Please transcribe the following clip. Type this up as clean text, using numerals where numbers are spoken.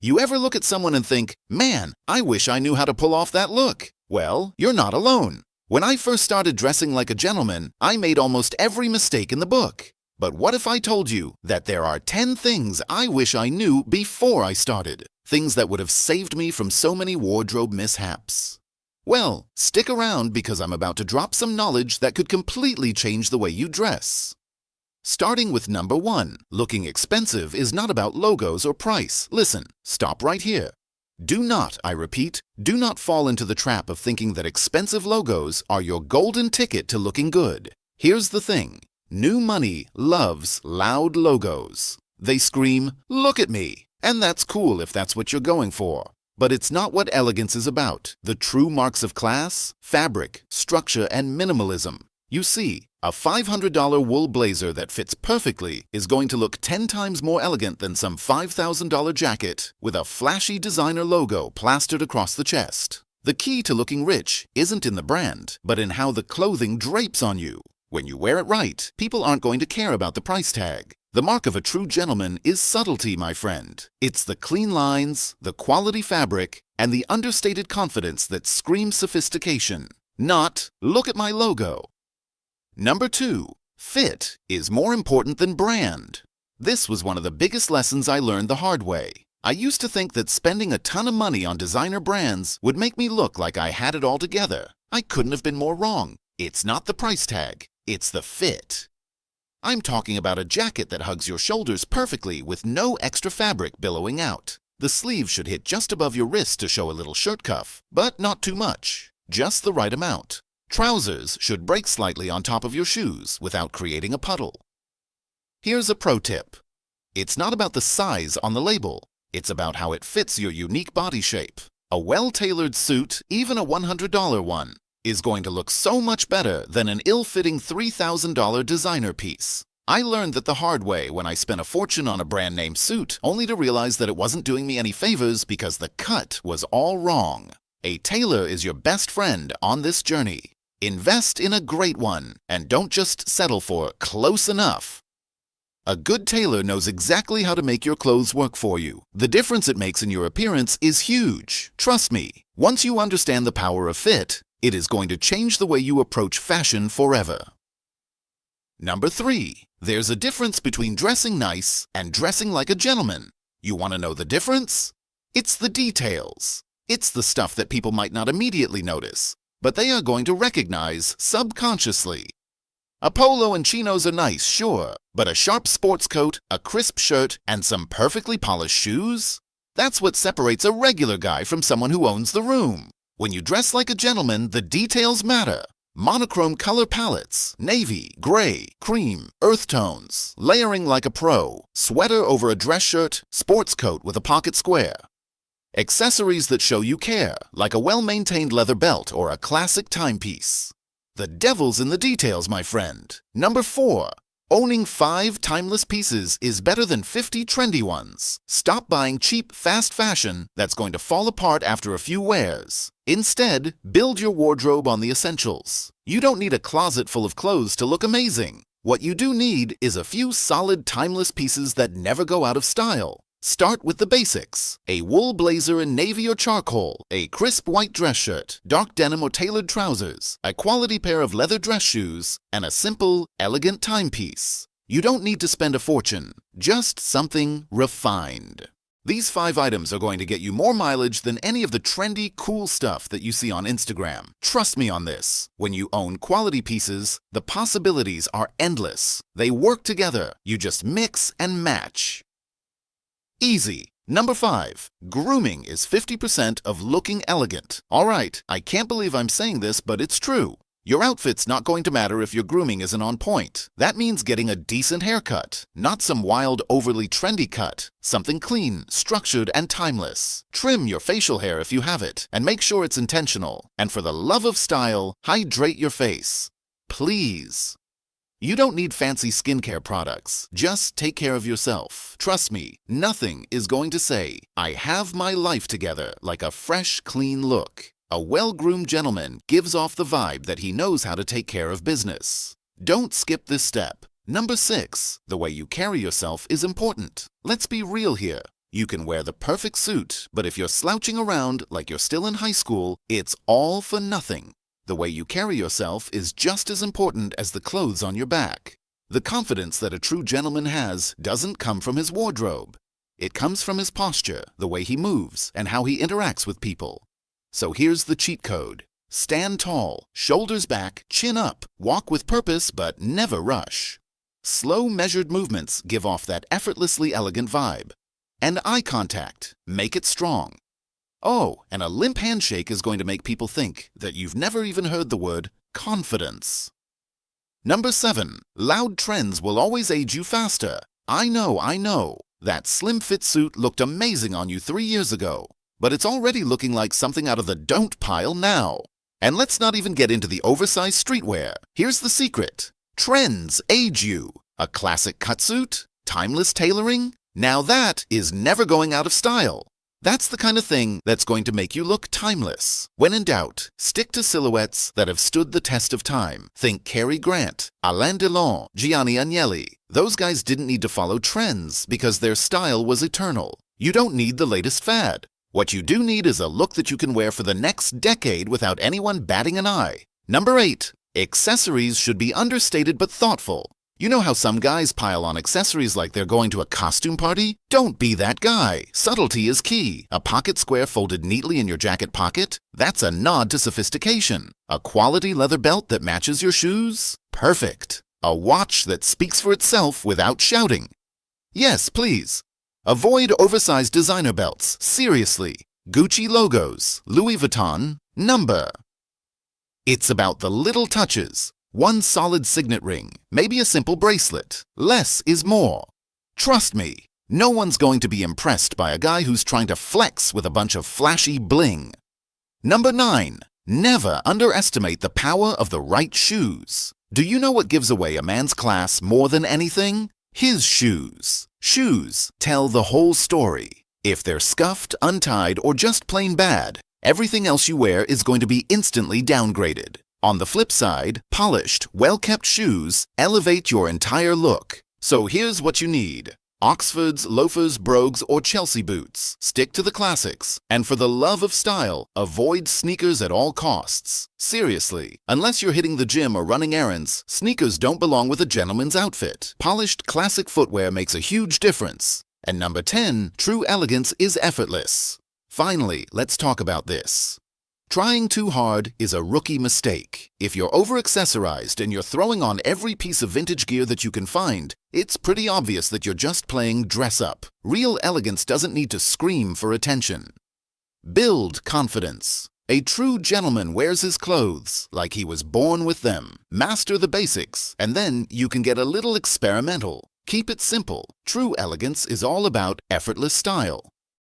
You ever look at someone and think, man, I wish I knew how to pull off that look? Well, you're not alone. When I first started dressing like a gentleman, I made almost every mistake in the book. But what if I told you that there are 10 things I wish I knew before I started? Things that would have saved me from so many wardrobe mishaps. Well, stick around because I'm about to drop some knowledge that could completely change the way you dress. Starting with number 1, looking expensive is not about logos or price. Listen, stop right here. Do not, I repeat, do not fall into the trap of thinking that expensive logos are your golden ticket to looking good. Here's the thing. New money loves loud logos. They scream, "Look at me!" And that's cool if that's what you're going for. But it's not what elegance is about. The true marks of class, fabric, structure, and minimalism. You see, a $500 wool blazer that fits perfectly is going to look 10 times more elegant than some $5,000 jacket with a flashy designer logo plastered across the chest. The key to looking rich isn't in the brand, but in how the clothing drapes on you. When you wear it right, people aren't going to care about the price tag. The mark of a true gentleman is subtlety, my friend. It's the clean lines, the quality fabric, and the understated confidence that screams sophistication. Not, "Look at my logo." Number 2, fit is more important than brand. This was one of the biggest lessons I learned the hard way. I used to think that spending a ton of money on designer brands would make me look like I had it all together. I couldn't have been more wrong. It's not the price tag, it's the fit. I'm talking about a jacket that hugs your shoulders perfectly with no extra fabric billowing out. The sleeve should hit just above your wrist to show a little shirt cuff, but not too much. Just the right amount. Trousers should break slightly on top of your shoes without creating a puddle. Here's a pro tip. It's not about the size on the label. It's about how it fits your unique body shape. A well-tailored suit, even a $100 one, is going to look so much better than an ill-fitting $3,000 designer piece. I learned that the hard way when I spent a fortune on a brand name suit, only to realize that it wasn't doing me any favors because the cut was all wrong. A tailor is your best friend on this journey. Invest in a great one, and don't just settle for close enough. A good tailor knows exactly how to make your clothes work for you. The difference it makes in your appearance is huge. Trust me, once you understand the power of fit, it is going to change the way you approach fashion forever. Number 3, there's a difference between dressing nice and dressing like a gentleman. You want to know the difference? It's the details. It's the stuff that people might not immediately notice, but they are going to recognize subconsciously. A polo and chinos are nice, sure, but a sharp sports coat, a crisp shirt, and some perfectly polished shoes? That's what separates a regular guy from someone who owns the room. When you dress like a gentleman, the details matter. Monochrome color palettes, navy, gray, cream, earth tones, layering like a pro, sweater over a dress shirt, sports coat with a pocket square. Accessories that show you care, like a well-maintained leather belt or a classic timepiece. The devil's in the details, my friend. Number 4, owning 5 timeless pieces is better than 50 trendy ones. Stop buying cheap, fast fashion that's going to fall apart after a few wears. Instead, build your wardrobe on the essentials. You don't need a closet full of clothes to look amazing. What you do need is a few solid, timeless pieces that never go out of style. Start with the basics. A wool blazer in navy or charcoal, a crisp white dress shirt, dark denim or tailored trousers, a quality pair of leather dress shoes, and a simple, elegant timepiece. You don't need to spend a fortune, just something refined. These 5 items are going to get you more mileage than any of the trendy, cool stuff that you see on Instagram. Trust me on this. When you own quality pieces, the possibilities are endless. They work together. You just mix and match. Easy. Number 5, grooming is 50% of looking elegant. All right, I can't believe I'm saying this, but it's true. Your outfit's not going to matter if your grooming isn't on point. That means getting a decent haircut, not some wild, overly trendy cut. Something clean, structured, and timeless. Trim your facial hair if you have it, and make sure it's intentional. And for the love of style, hydrate your face. Please. You don't need fancy skincare products. Just take care of yourself. Trust me, nothing is going to say, "I have my life together," like a fresh, clean look. A well-groomed gentleman gives off the vibe that he knows how to take care of business. Don't skip this step. Number 6, the way you carry yourself is important. Let's be real here. You can wear the perfect suit, but if you're slouching around like you're still in high school, it's all for nothing. The way you carry yourself is just as important as the clothes on your back. The confidence that a true gentleman has doesn't come from his wardrobe. It comes from his posture, the way he moves, and how he interacts with people. So here's the cheat code. Stand tall, shoulders back, chin up, walk with purpose but never rush. Slow, measured movements give off that effortlessly elegant vibe. And eye contact, make it strong. Oh, and a limp handshake is going to make people think that you've never even heard the word confidence. Number 7. Loud trends will always age you faster. I know. That slim fit suit looked amazing on you 3 years ago, but it's already looking like something out of the don't pile now. And let's not even get into the oversized streetwear. Here's the secret. Trends age you. A classic cut suit? Timeless tailoring? Now that is never going out of style. That's the kind of thing that's going to make you look timeless. When in doubt, stick to silhouettes that have stood the test of time. Think Cary Grant, Alain Delon, Gianni Agnelli. Those guys didn't need to follow trends because their style was eternal. You don't need the latest fad. What you do need is a look that you can wear for the next decade without anyone batting an eye. Number 8. Accessories should be understated but thoughtful. You know how some guys pile on accessories like they're going to a costume party? Don't be that guy. Subtlety is key. A pocket square folded neatly in your jacket pocket? That's a nod to sophistication. A quality leather belt that matches your shoes? Perfect. A watch that speaks for itself without shouting. Yes, please. Avoid oversized designer belts. Seriously. Gucci logos, Louis Vuitton, number. It's about the little touches. One solid signet ring, maybe a simple bracelet. Less is more. Trust me, no one's going to be impressed by a guy who's trying to flex with a bunch of flashy bling. Number 9. Never underestimate the power of the right shoes. Do you know what gives away a man's class more than anything? His shoes. Shoes tell the whole story. If they're scuffed, untied, or just plain bad, everything else you wear is going to be instantly downgraded. On the flip side, polished, well-kept shoes elevate your entire look. So here's what you need. Oxfords, loafers, brogues, or Chelsea boots. Stick to the classics. And for the love of style, avoid sneakers at all costs. Seriously, unless you're hitting the gym or running errands, sneakers don't belong with a gentleman's outfit. Polished classic footwear makes a huge difference. And number 10, true elegance is effortless. Finally, let's talk about this. Trying too hard is a rookie mistake. If you're over-accessorized and you're throwing on every piece of vintage gear that you can find, it's pretty obvious that you're just playing dress-up. Real elegance doesn't need to scream for attention. Build confidence. A true gentleman wears his clothes like he was born with them. Master the basics, and then you can get a little experimental. Keep it simple. True elegance is all about effortless style.